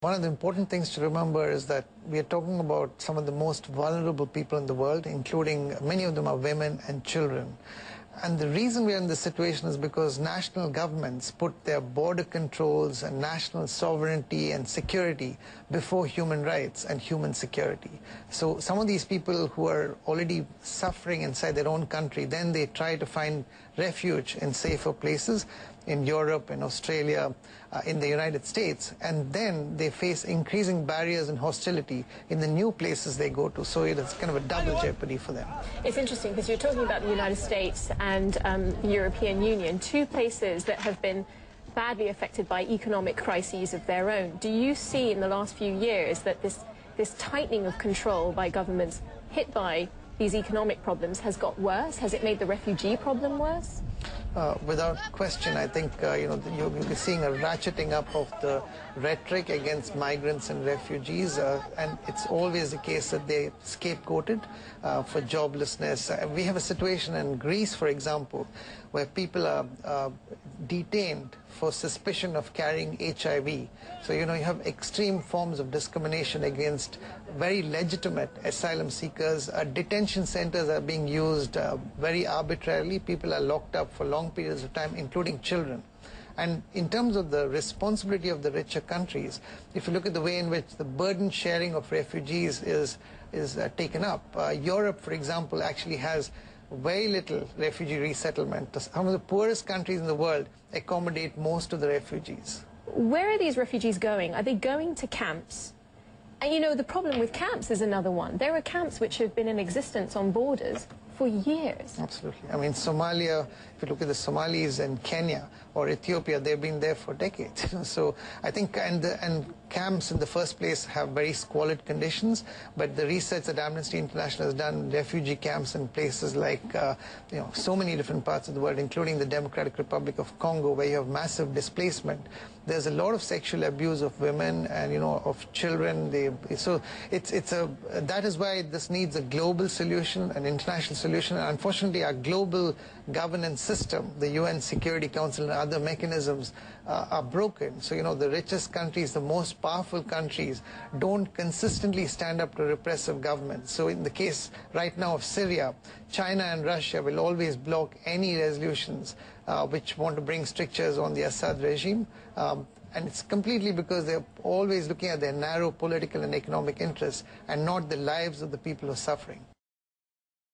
One of the important things to remember is that we are talking about some of the most vulnerable people in the world, including many of them are women and children. And the reason we are in this situation is because national governments put their border controls and national sovereignty and security before human rights and human security. So some of these people who are already suffering inside their own country, then they try to find refuge in safer places in Europe, in Australia, in the United States, and then they face increasing barriers and hostility in the new places they go to. So it's kind of a double jeopardy for them. It's interesting because you're talking about the United States and the European Union, two places that have been badly affected by economic crises of their own. Do you see in the last few years that this tightening of control by governments hit by these economic problems has got worse? Has it made the refugee problem worse? Without question, I think you're seeing a ratcheting up of the rhetoric against migrants and refugees, and it's always the case that they're scapegoated for joblessness. We have a situation in Greece, for example, where people are detained for suspicion of carrying HIV. So, you have extreme forms of discrimination against very legitimate asylum seekers. Detention centers are being used very arbitrarily. People are locked up for long periods of time, including children. And in terms of the responsibility of the richer countries, if you look at the way in which the burden sharing of refugees is taken up, Europe, for example, actually has very little refugee resettlement. Some of the poorest countries in the world accommodate most of the refugees. Where are these refugees going? Are they going to camps? And the problem with camps is another one. There are camps which have been in existence on borders for years. Absolutely. I mean, Somalia, if you look at the Somalis in Kenya or Ethiopia, they've been there for decades. So I think, and camps in the first place have very squalid conditions, but the research that Amnesty International has done, refugee camps in places like, so many different parts of the world, including the Democratic Republic of Congo, where you have massive displacement. There's a lot of sexual abuse of women and, of children. That is why this needs a global solution, an international solution. And unfortunately, our global governance system, the UN Security Council and other mechanisms are broken. So, the richest countries, the most powerful countries don't consistently stand up to repressive governments. So in the case right now of Syria, China and Russia will always block any resolutions which want to bring strictures on the Assad regime. And it's completely because they're always looking at their narrow political and economic interests and not the lives of the people who are suffering.